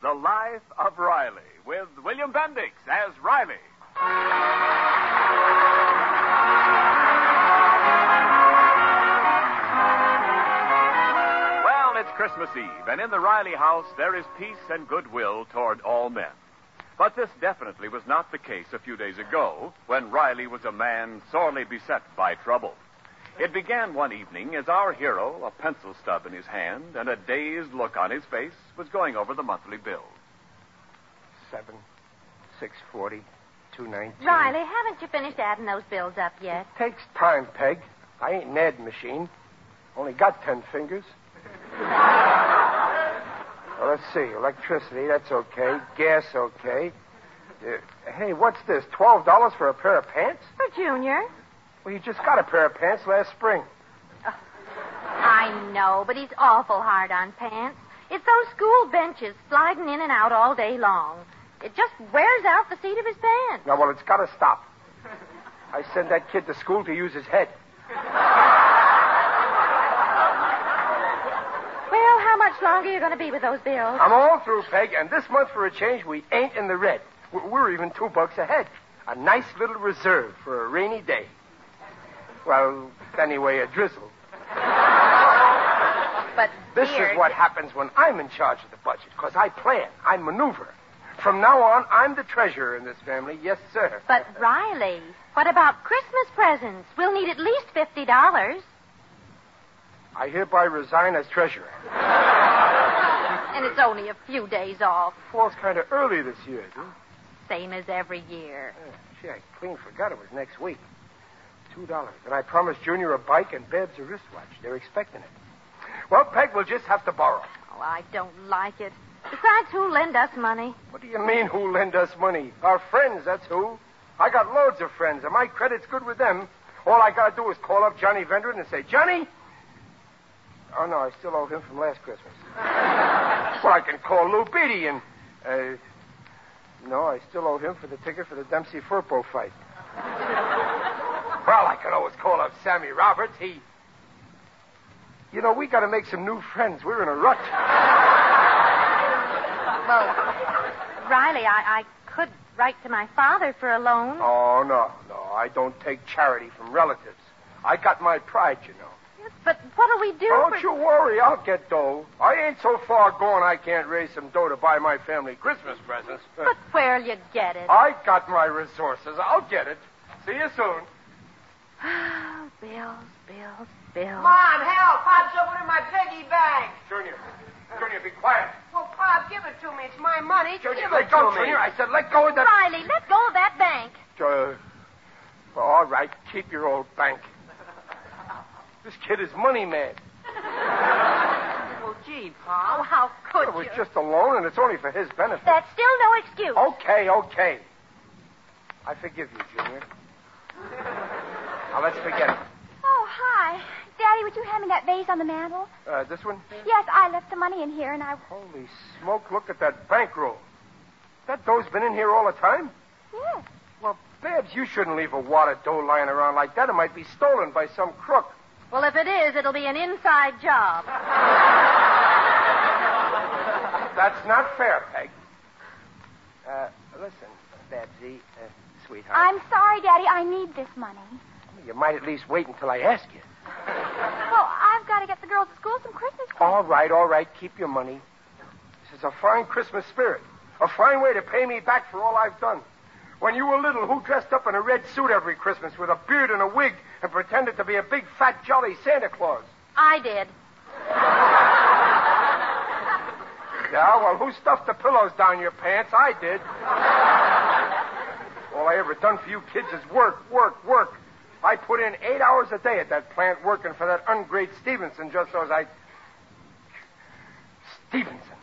The Life of Riley, with William Bendix as Riley. Well, it's Christmas Eve, and in the Riley house there is peace and goodwill toward all men. But this definitely was not the case a few days ago, when Riley was a man sorely beset by trouble. It began one evening as our hero, a pencil stub in his hand and a dazed look on his face, was going over the monthly bills. 7, 640, 219. Riley, haven't you finished adding those bills up yet? It takes time, Peg. I ain't an adding machine. Only got 10 fingers. Well, let's see. Electricity, that's okay. Gas, okay. Hey, what's this? $12 for a pair of pants? For Junior. Well, you just got a pair of pants last spring. Oh, I know, but he's awful hard on pants. It's those school benches sliding in and out all day long. It just wears out the seat of his pants. Now, well, it's got to stop. I send that kid to school to use his head. Well, how much longer are you going to be with those bills? I'm all through, Peg, and this month, for a change, we ain't in the red. We're even $2 ahead. A nice little reserve for a rainy day. Well, anyway, a drizzle. But this is what happens when I'm in charge of the budget, because I plan, I maneuver. From now on, I'm the treasurer in this family. Yes, sir. But, Riley, what about Christmas presents? We'll need at least $50. I hereby resign as treasurer. And it's only a few days off. Falls kind of early this year, dude. Same as every year. Gee, I clean forgot it was next week. $2. And I promised Junior a bike and Babs a wristwatch. They're expecting it. Well, Peg, we'll just have to borrow. Oh, I don't like it. Besides, who'll lend us money? What do you mean, who'll lend us money? Our friends, that's who. I got loads of friends, and my credit's good with them. All I got to do is call up Johnny Vendron and say, Johnny? Oh, no, I still owe him from last Christmas. Well, I can call Lou Beatty and... No, I still owe him for the ticket for the Dempsey-Furpo fight. Well, I can always call up Sammy Roberts. You know, we got to make some new friends. We're in a rut. Well, Riley, I could write to my father for a loan. Oh, no. I don't take charity from relatives. I got my pride, you know. Yes, but what'll we do? Don't you worry. I'll get dough. I ain't so far gone I can't raise some dough to buy my family Christmas presents. But where'll you get it? I got my resources. I'll get it. See you soon. Bills. Come on, help. Pop's opening my piggy bank. Junior, be quiet. Well, Pop, give it to me. It's my money. Junior, give let it go, to me. Junior. I said let go of that. Riley, let go of that bank. All right. Keep your old bank. This kid is money mad. Well, gee, Pop. Oh, how could It was you? just a loan, and it's only for his benefit. That's still no excuse. Okay. I forgive you, Junior. Now, let's forget it. Oh, hi. Daddy, would you hand me that vase on the mantel? This one? Yes, I left some money in here, and I... Holy smoke, look at that bankroll. That dough's been in here all the time? Yes. Well, Babs, you shouldn't leave a wad of dough lying around like that. It might be stolen by some crook. Well, if it is, it'll be an inside job. That's not fair, Peg. Listen, Babsy, sweetheart. I'm sorry, Daddy. I need this money. You might at least wait until I ask you. Well, I've got to get the girls to school some Christmas presents. All right. Keep your money. This is a fine Christmas spirit. A fine way to pay me back for all I've done. When you were little, who dressed up in a red suit every Christmas with a beard and a wig and pretended to be a big, fat, jolly Santa Claus? I did. Yeah, well, who stuffed the pillows down your pants? I did. All I ever done for you kids is work. I put in 8 hours a day at that plant working for that ungrate Stevenson just so as Stevenson.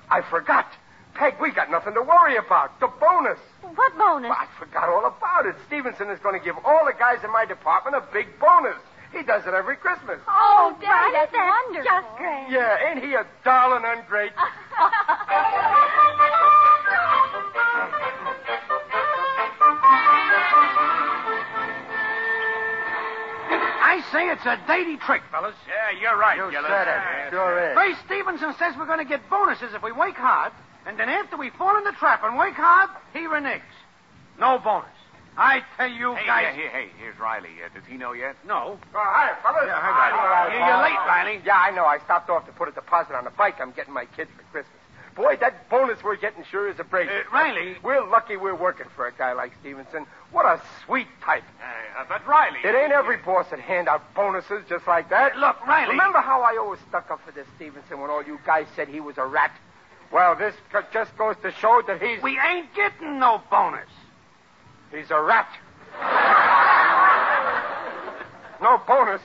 I forgot. Peg, we got nothing to worry about. The bonus. What bonus? Well, I forgot all about it. Stevenson is going to give all the guys in my department a big bonus. He does it every Christmas. Oh, Daddy, Riley, that's wonderful. Just great. Yeah, ain't he a darling ungrate? I say it's a dainty trick, fellas. Yeah, you're right, You Gillis. said it. Sure is. Ray Stevenson says we're going to get bonuses if we work hard, And then after we fall in the trap and work hard, he reneges. No bonus. I tell you guys... Here's Riley. Does he know yet? No. Oh, hi, fellas. Yeah, hi, Riley. You're late, Riley. Yeah, I know. I stopped off to put a deposit on the bike I'm getting my kids for Christmas. Boy, that bonus we're getting sure is a break. Riley... We're lucky we're working for a guy like Stevenson. What a sweet type. But Riley... It ain't every boss that hand out bonuses just like that. Look, Riley... Remember how I always stuck up for this Stevenson when all you guys said he was a rat? Well, this just goes to show that he's... We ain't getting no bonus. He's a rat. No bonus?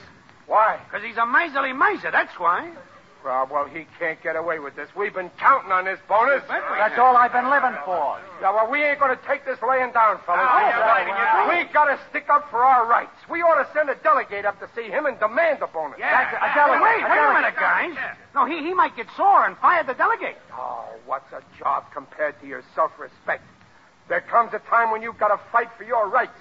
Why? Because he's a miserly miser, that's why. Well, he can't get away with this. We've been counting on this bonus. That's all I've been living for. Yeah, well, we ain't going to take this laying down, fellas. right. We got to stick up for our rights. We ought to send a delegate up to see him and demand the bonus. Yeah. Wait a minute, guys. No, he might get sore and fire the delegate. Oh, what's a job compared to your self-respect? There comes a time when you've got to fight for your rights.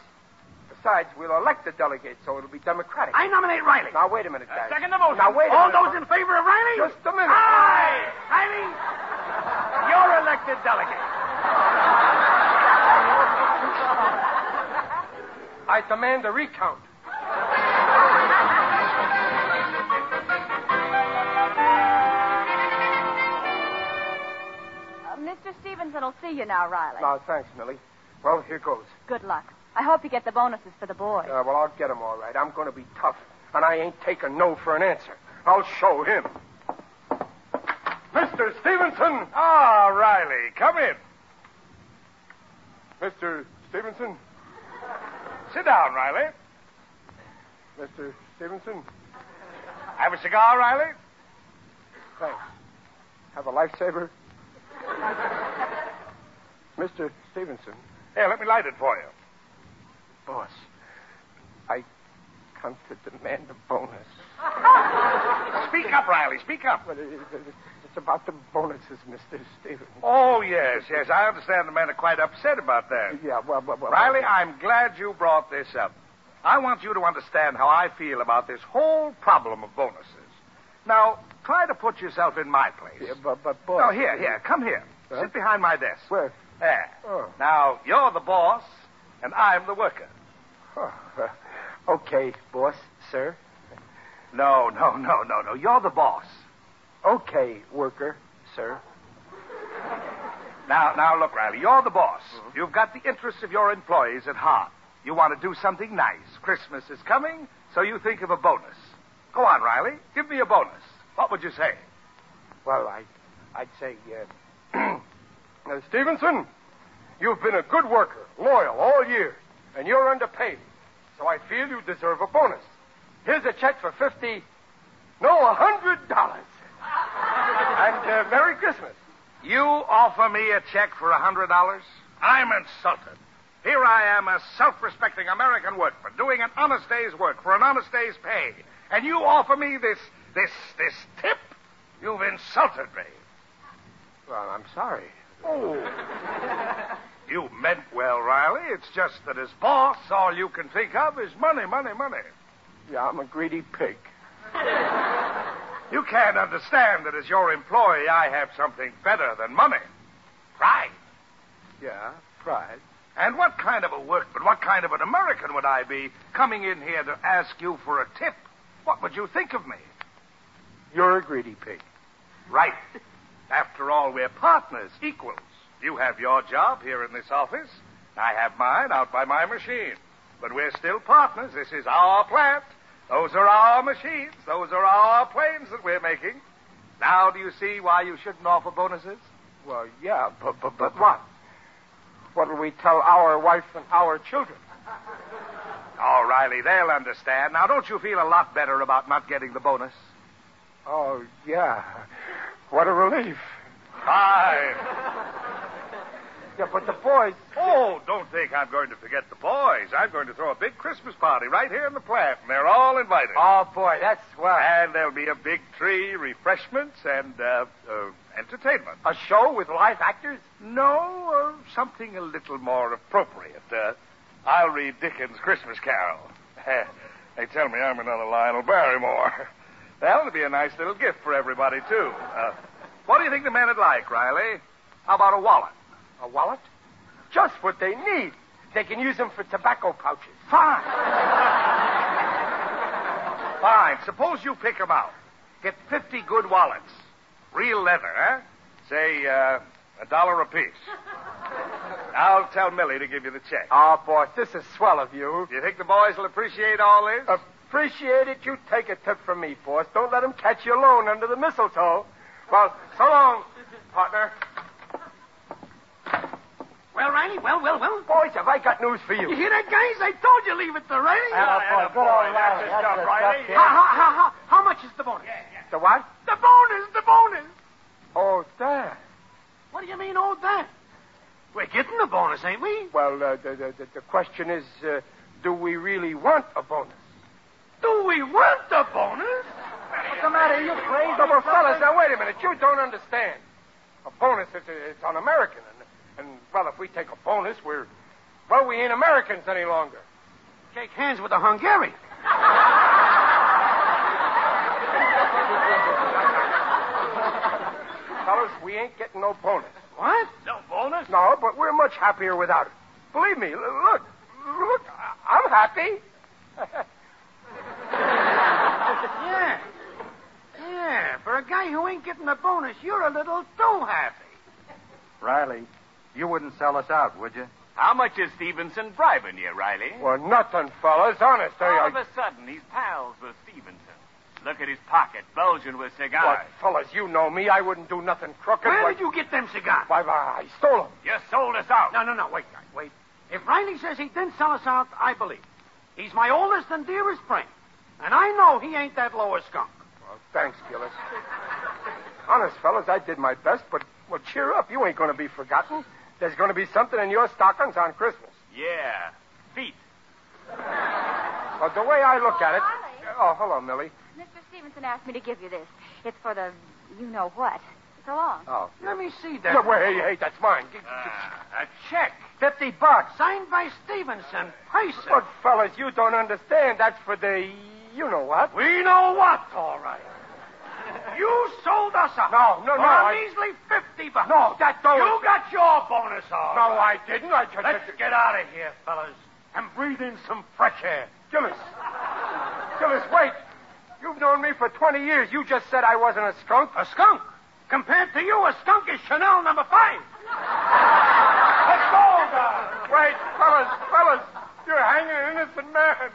Besides, we'll elect the delegate, so it'll be democratic. I nominate Riley. Now, wait a minute, guys. Second the motion. Now, wait a All minute. those in favor of Riley? Just a minute. Aye! Riley, you're elected delegate. I demand a recount. Mr. Stevenson will see you now, Riley. No, thanks, Millie. Well, here goes. Good luck. I hope you get the bonuses for the boys. Well, I'll get him all right. I'm going to be tough, and I ain't taking no for an answer. I'll show him. Mr. Stevenson! Ah, Riley, come in. Mr. Stevenson? Sit down, Riley. Mr. Stevenson? Have a cigar, Riley? Thanks. Have a lifesaver? Mr. Stevenson. Here, let me light it for you. Boss, I come to demand a bonus. Speak up, Riley, speak up. But it's about the bonuses, Mr. Stevenson. Oh, yes. I understand the men are quite upset about that. Yeah, well... Riley, I'm glad you brought this up. I want you to understand how I feel about this whole problem of bonuses. Now, try to put yourself in my place. Yeah, but boss... No, here, come here. Huh? Sit behind my desk. Where? There. Oh. Now, you're the boss, and I'm the worker. Oh, okay, boss, sir. No. You're the boss. Okay, worker, sir. Now, look, Riley, you're the boss. Mm-hmm. You've got the interests of your employees at heart. You want to do something nice. Christmas is coming, so you think of a bonus. Go on, Riley. Give me a bonus. What would you say? Well, I'd say, Stevenson, you've been a good worker, loyal all year, and you're underpaid. So I feel you deserve a bonus. Here's a check for $100. And Merry Christmas. You offer me a check for $100? I'm insulted. Here I am, a self-respecting American workman, doing an honest day's work for an honest day's pay. And you offer me this tip? You've insulted me. Well, I'm sorry. Oh. You meant well, Riley. It's just that as boss, all you can think of is money. Yeah, I'm a greedy pig. You can't understand that as your employee, I have something better than money. Pride. Yeah, pride. And what kind of a workman, what kind of an American would I be coming in here to ask you for a tip? What would you think of me? You're a greedy pig. Right. After all, we're partners, equals. You have your job here in this office. I have mine out by my machine. But we're still partners. This is our plant. Those are our machines. Those are our planes that we're making. Now, do you see why you shouldn't offer bonuses? Well, yeah, but what? What'll we tell our wife and our children? Oh, Riley, they'll understand. Now, don't you feel a lot better about not getting the bonus? Oh, yeah. What a relief. Fine. Yeah, but the boys... Oh, don't think I'm going to forget the boys. I'm going to throw a big Christmas party right here in the plant, and they're all invited. Oh, boy, that's swell. And there'll be a big tree, refreshments, and entertainment. A show with live actors? No, something a little more appropriate. I'll read Dickens' Christmas Carol. They tell me I'm another Lionel Barrymore. That'll be a nice little gift for everybody, too. What do you think the men would like, Riley? How about a wallet? A wallet? Just what they need. They can use them for tobacco pouches. Fine. Fine. Suppose you pick them out. Get 50 good wallets. Real leather, huh? Say, $1 apiece. I'll tell Millie to give you the check. Oh, boss, this is swell of you. Do you think the boys will appreciate all this? Appreciate it. You take a tip from me, boss. Don't let them catch you alone under the mistletoe. Well, so long, partner. Well, Riley, well. Boys, have I got news for you. You hear that, guys? I told you leave it to Riley. Good old Riley. That's the stuff, kid. How much is the bonus? The what? The bonus. Oh, that. What do you mean, oh, that? We're getting a bonus, ain't we? Well, the question is, do we really want a bonus? Do we want a bonus? What's the matter? Are you crazy? No, but fellas, now wait a minute. You don't understand. A bonus, it's un-American. And, well, if we take a bonus, we ain't Americans any longer. Shake hands with a Hungarian. Fellas, we ain't getting no bonus. What? No bonus? No, but we're much happier without it. Believe me, look, I'm happy. Yeah, for a guy who ain't getting a bonus, you're a little too happy. Riley, you wouldn't sell us out, would you? How much is Stevenson bribing you, Riley? Well, nothing, fellas, honest. All of a sudden, he's pals with Stevenson. Look at his pocket, bulging with cigars. What, fellas, you know me. I wouldn't do nothing crooked. Where did you get them cigars? Why, I stole them. You sold us out. No, wait, guys, wait. If Riley says he didn't sell us out, I believe. He's my oldest and dearest friend. And I know he ain't that low a skunk. Well, thanks, Gillis. Honest, fellas, I did my best, but, well, cheer up. You ain't going to be forgotten. There's going to be something in your stockings on Christmas. Yeah, feet. Well, the way I look at it... Oh, hello, Millie. Mr. Stevenson asked me to give you this. It's for the you-know-what. So long. Oh. Let me see that. No, wait, hey, that's mine. A check. $50. Signed by Stevenson. Person. But, fellas, you don't understand. That's for the you-know-what. We know what, all right. You sold us out. No. For a measly $50. No, that don't... You got your bonus, all No, right. I didn't. Let's get out of here, fellas, and breathe in some fresh air. Gillis, wait. You've known me for 20 years. You just said I wasn't a skunk. A skunk? Compared to you, a skunk is Chanel number 5. Let's go, guys. Wait, fellas. You're hanging an innocent man.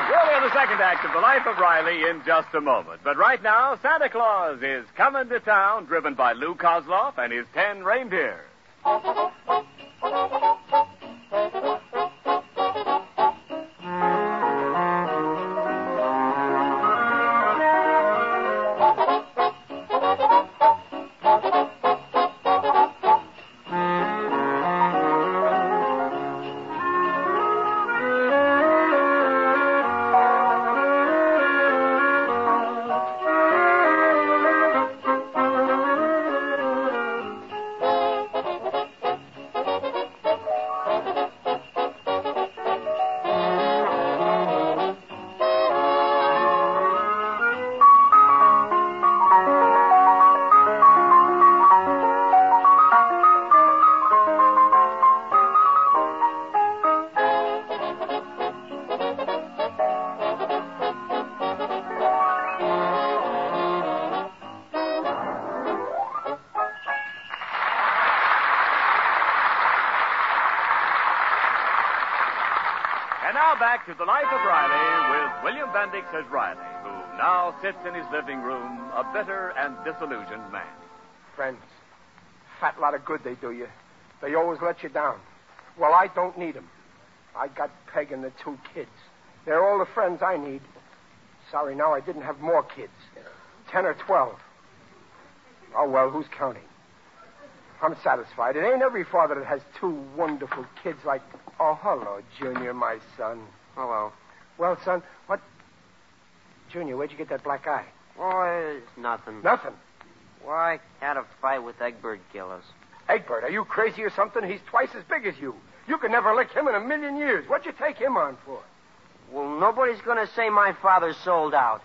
We'll hear the second act of The Life of Riley in just a moment. But right now, Santa Claus is coming to town, driven by Lou Kozloff and his 10 reindeer. And now back to The Life of Riley with William Bendix as Riley, who now sits in his living room, a bitter and disillusioned man. Friends, fat lot of good they do you. They always let you down. Well, I don't need them. I got Peg and the 2 kids. They're all the friends I need. Sorry, now I didn't have more kids. 10 or 12. Oh, well, who's counting? I'm satisfied. It ain't every father that has 2 wonderful kids like... Oh, hello, Junior, my son. Hello. Well, son, what... Junior, where'd you get that black eye? Oh, it's nothing. Nothing. Why, had a fight with Egbert Gillis. Egbert, are you crazy or something? He's twice as big as you. You could never lick him in a million years. What'd you take him on for? Well, nobody's going to say my father sold out.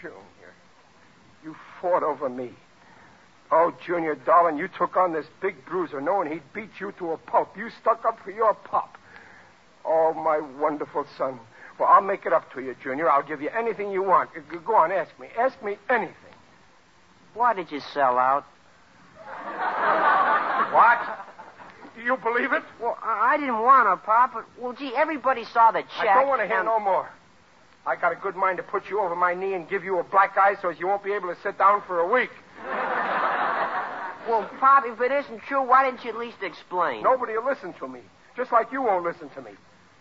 Junior, you fought over me. Oh, Junior, darling, you took on this big bruiser knowing he'd beat you to a pulp. You stuck up for your pop. Oh, my wonderful son. Well, I'll make it up to you, Junior. I'll give you anything you want. Go on, ask me. Ask me anything. Why did you sell out? What? Do you believe it? Well, I didn't want to, Pop, but, well, gee, everybody saw the check. I don't want to hear no more. I got a good mind to put you over my knee and give you a black eye so as you won't be able to sit down for a week. Well, Pop, if it isn't true, why didn't you at least explain? Nobody will listen to me, just like you won't listen to me.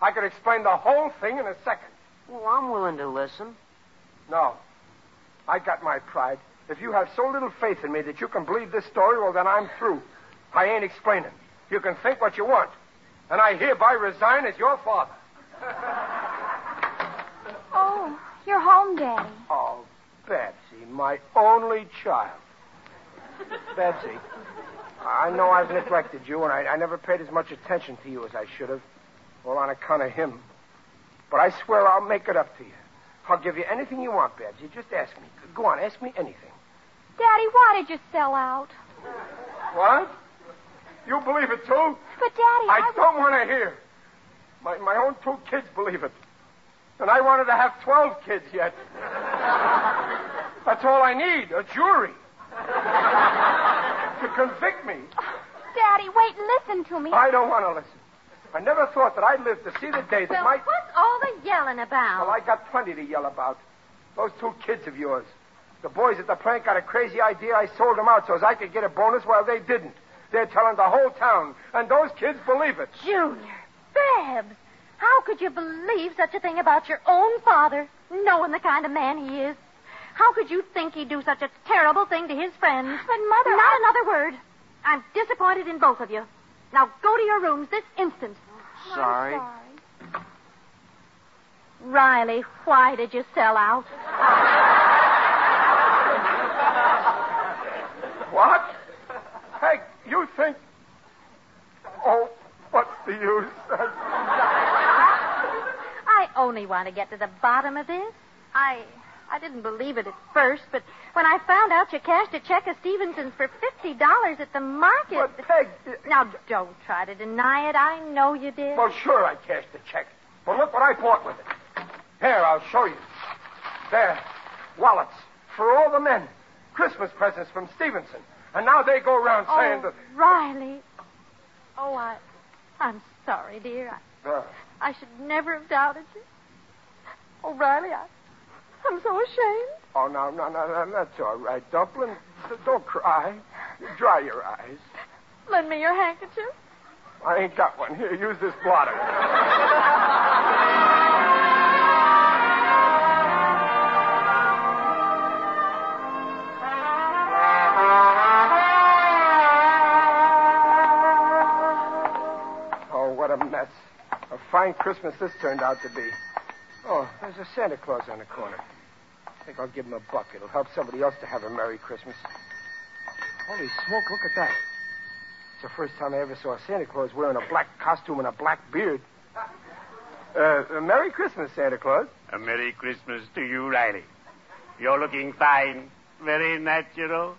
I could explain the whole thing in a second. Well, I'm willing to listen. No. I got my pride. If you have so little faith in me that you can believe this story, well, then I'm through. I ain't explaining. You can think what you want. And I hereby resign as your father. Oh, you're home, Daddy. Oh, Betsy, my only child. Betsy, I know I've neglected you, and I never paid as much attention to you as I should have. All on account of him. But I swear I'll make it up to you. I'll give you anything you want, Betsy. Just ask me. Go on, ask me anything. Daddy, why did you sell out? What? You believe it, too? But, Daddy, I don't want to hear. My own 2 kids believe it. And I wanted to have 12 kids yet. That's all I need, a jury. To convict me. Daddy, wait, listen to me. I don't want to listen. I never thought that I'd live to see the day that Well, my... what's all the yelling about? Well, I got plenty to yell about. Those 2 kids of yours. The boys at the plant got a crazy idea. I sold them out so as I could get a bonus while they didn't. They're telling the whole town, and those kids believe it. Junior, Babs, how could you believe such a thing about your own father, knowing the kind of man he is? How could you think he'd do such a terrible thing to his friends? But, Mother, Not another word. I'm disappointed in both of you. Now go to your rooms this instant. Sorry. I'm sorry. Riley, why did you sell out? What? Hey, you think... Oh, what's the use? I only want to get to the bottom of this. I didn't believe it at first, but when I found out you cashed a check of Stevenson's for $50 at the market... But, Peg... Now, don't try to deny it. I know you did. Well, sure, I cashed the check. But look what I bought with it. Here, I'll show you. There. Wallets. For all the men. Christmas presents from Stevenson. And now they go around saying that... Riley. Oh, I'm sorry, dear. I should never have doubted you. Oh, Riley, I'm so ashamed. Oh, no, that's all right, Dumpling. Don't cry. Dry your eyes. Lend me your handkerchief. I ain't got one. Here, use this blotter. Oh, what a mess. A fine Christmas this turned out to be. Oh, there's a Santa Claus on the corner. I think I'll give him a buck. It'll help somebody else to have a Merry Christmas. Holy smoke, look at that. It's the first time I ever saw Santa Claus wearing a black costume and a black beard. Merry Christmas, Santa Claus. A Merry Christmas to you, Riley. You're looking fine. Very natural.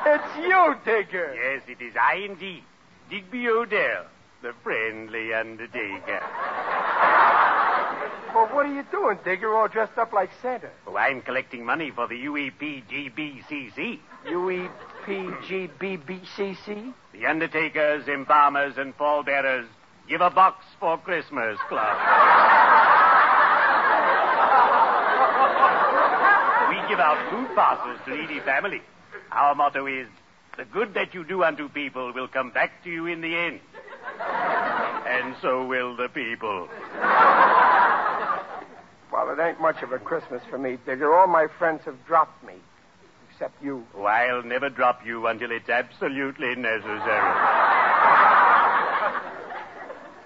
It's you, Digger. Yes, it is I indeed. Digby Odell, the friendly undertaker. Well, what are you doing, Digger, all dressed up like Santa? Oh, I'm collecting money for the UEPGBCC. UEPGBBCC? The undertakers, embalmers, and pallbearers give a box for Christmas Club. We give out food parcels to needy families. Our motto is, the good that you do unto people will come back to you in the end. And so will the people. Well, it ain't much of a Christmas for me, Digger. All my friends have dropped me. Except you. Oh, I'll never drop you until it's absolutely necessary.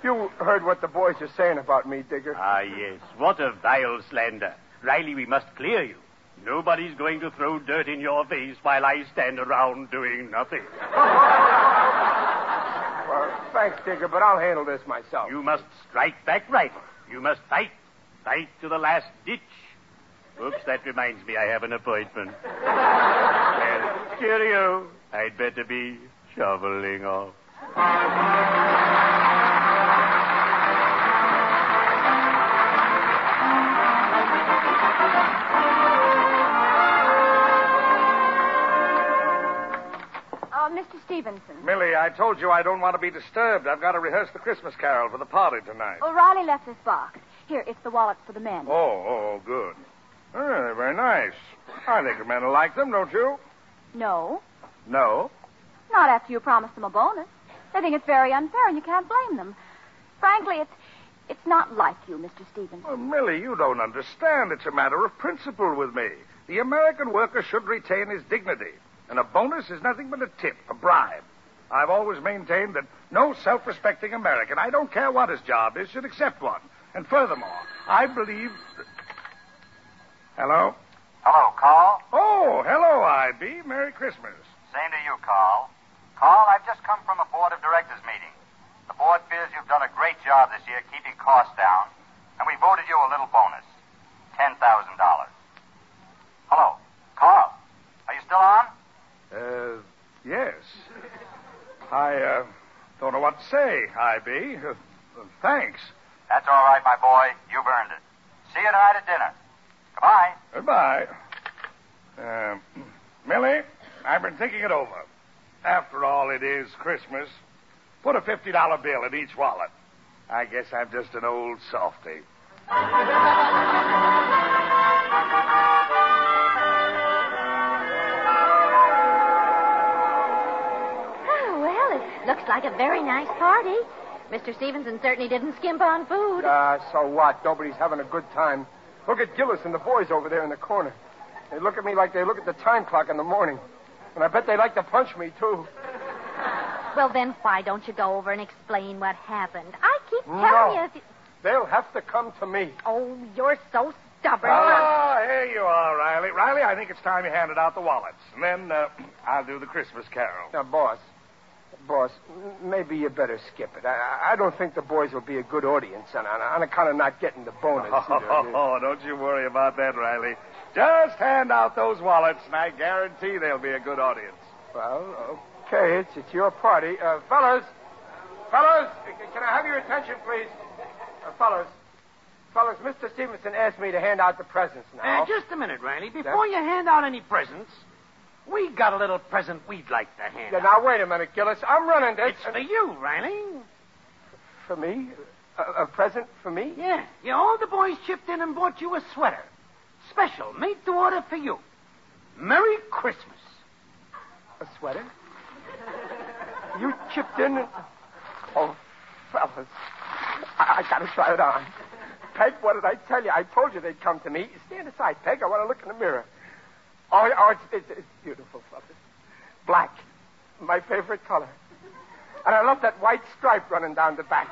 You heard what the boys are saying about me, Digger. Ah, yes. What a vile slander. Riley, we must clear you. Nobody's going to throw dirt in your face while I stand around doing nothing. Well, Thanks, Digger, but I'll handle this myself. You must strike back right. You must fight. Fight to the last ditch. Oops, that reminds me I have an appointment. Well, cheerio. I'd better be shoveling off. Mr. Stevenson. Millie, I told you I don't want to be disturbed. I've got to rehearse the Christmas carol for the party tonight. Riley left this box. Here, it's the wallets for the men. Oh, good. They're very nice. I think the men will like them, don't you? No. No? Not after you promised them a bonus. They think it's very unfair, and you can't blame them. Frankly, it's not like you, Mr. Stevenson. Well, Millie, you don't understand. It's a matter of principle with me. The American worker should retain his dignity. And a bonus is nothing but a tip, a bribe. I've always maintained that no self-respecting American, I don't care what his job is, should accept one. And furthermore, I believe... Hello? Hello, Carl. Oh, hello, I.B. Merry Christmas. Same to you, Carl. Carl, I've just come from a board of directors meeting. The board feels you've done a great job this year keeping costs down, and we voted you a little bonus, $10,000. Hello, Carl. Are you still on? Yes. I, don't know what to say, I.B. Thanks. That's all right, my boy. You've earned it. See you tonight at dinner. Goodbye. Goodbye. Millie, I've been thinking it over. After all, it is Christmas. Put a $50 bill in each wallet. I guess I'm just an old softy. Looks like a very nice party. Mr. Stevenson certainly didn't skimp on food. So what? Nobody's having a good time. Look at Gillis and the boys over there in the corner. They look at me like they look at the time clock in the morning. And I bet they like to punch me, too. Well, then why don't you go over and explain what happened? I keep telling you... They'll have to come to me. Oh, you're so stubborn. Here you are, Riley. Riley, I think it's time you handed out the wallets. And then I'll do the Christmas carol. Now, Boss, maybe you better skip it. I don't think the boys will be a good audience on account of not getting the bonus. Oh, don't you worry about that, Riley. Just hand out those wallets, and I guarantee they'll be a good audience. Well, okay, it's your party. Fellas, can I have your attention, please? Fellas, Mr. Stevenson asked me to hand out the presents now. Just a minute, Riley. Before you hand out any presents... We got a little present we'd like to hand out. Now, wait a minute, Gillis. I'm running this. It's for you, Riley. For me? A present for me? Yeah. All the boys chipped in and bought you a sweater. Special, made to order for you. Merry Christmas. A sweater? You chipped in and... Oh, fellas. I gotta try it on. Peg, what did I tell you? I told you they'd come to me. Stand aside, Peg. I want to look in the mirror. Oh, it's beautiful, fellas. Black. My favorite color. And I love that white stripe running down the back.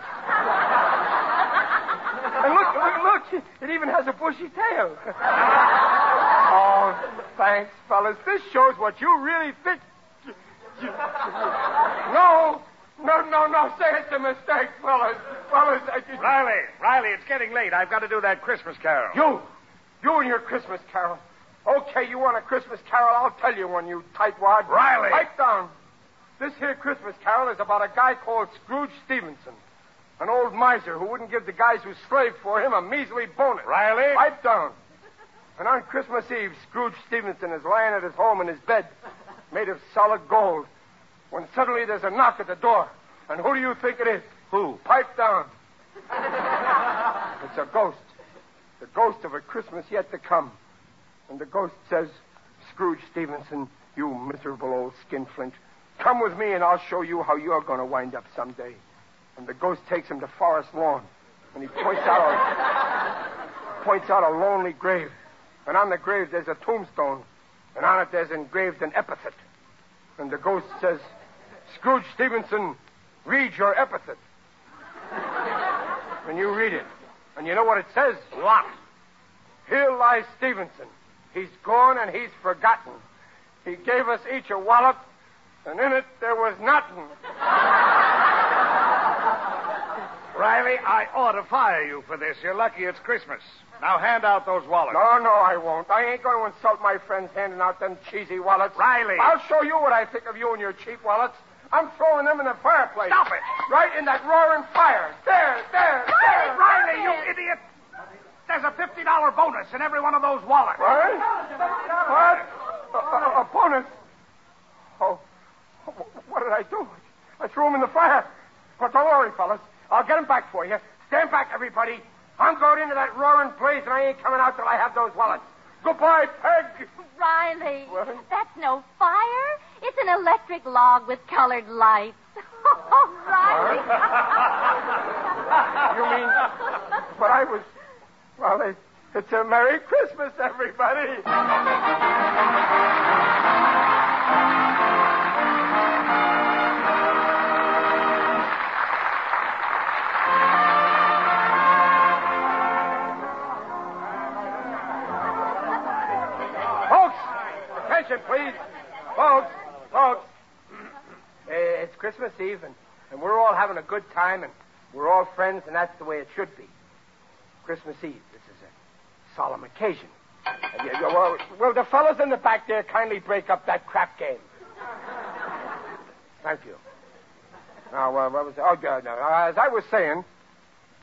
And look. It even has a bushy tail. Oh, thanks, fellas. This shows what you really think. No. Say it's a mistake, fellas. Riley, it's getting late. I've got to do that Christmas carol. You and your Christmas carol. Okay, you want a Christmas carol? I'll tell you one, you tightwad. Riley! Pipe down. This here Christmas carol is about a guy called Scrooge Stevenson. An old miser who wouldn't give the guys who slaved for him a measly bonus. Riley? Pipe down. And on Christmas Eve, Scrooge Stevenson is lying at his home in his bed, made of solid gold, when suddenly there's a knock at the door. And who do you think it is? Who? Pipe down. It's a ghost. The ghost of a Christmas yet to come. And the ghost says, Scrooge Stevenson, you miserable old skinflint, come with me and I'll show you how you're going to wind up someday. And the ghost takes him to Forest Lawn, and he points out a lonely grave. And on the grave there's a tombstone, and on it there's engraved an epithet. And the ghost says, Scrooge Stevenson, read your epithet. And you read it. And you know what it says? What? Here lies Stevenson. He's gone and he's forgotten. He gave us each a wallop, and in it there was nothing. Riley, I ought to fire you for this. You're lucky it's Christmas. Now hand out those wallets. No, I won't. I ain't going to insult my friends handing out them cheesy wallets. Riley. I'll show you what I think of you and your cheap wallets. I'm throwing them in the fireplace. Stop it. Right in that roaring fire. There. Riley, you idiot. There's a $50 bonus in every one of those wallets. What? A bonus? Oh, what did I do? I threw them in the fire. But don't worry, fellas. I'll get them back for you. Stand back, everybody. I'm going into that roaring blaze, and I ain't coming out till I have those wallets. Goodbye, Peg. Riley, What? that's no fire. It's an electric log with colored lights. Oh, Riley. You mean... But I was... Well, it's a Merry Christmas, everybody. Attention, please. Folks. It's Christmas Eve, and we're all having a good time, and we're all friends, and that's the way it should be. Christmas Eve. This is a solemn occasion. Well, the fellas in the back there kindly break up that crap game. Thank you. Now, what was... Oh, no. As I was saying,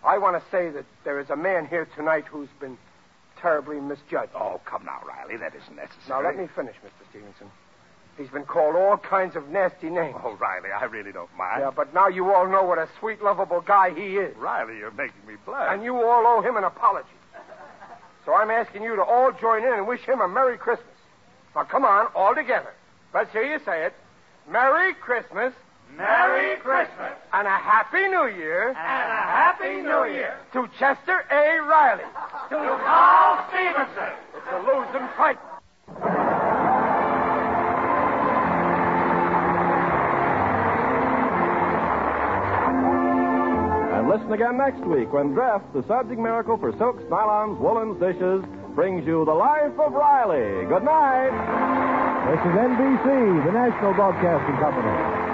I want to say that there is a man here tonight who's been terribly misjudged. Oh, come now, Riley. That isn't necessary. Now, let me finish, Mr. Stevenson. He's been called all kinds of nasty names. Oh, Riley, I really don't mind. Yeah, but now you all know what a sweet, lovable guy he is. Riley, you're making me blush. And you all owe him an apology. So I'm asking you to all join in and wish him a Merry Christmas. Now, come on, all together. Let's hear you say it. Merry Christmas. Merry Christmas. And a Happy New Year. And a Happy New Year. To Chester A. Riley. To Carl Stevenson. It's a losing fight. And listen again next week when Dress, the subject miracle for silks, nylons, woolens, dishes, brings you The Life of Riley. Good night. This is NBC, the national broadcasting company.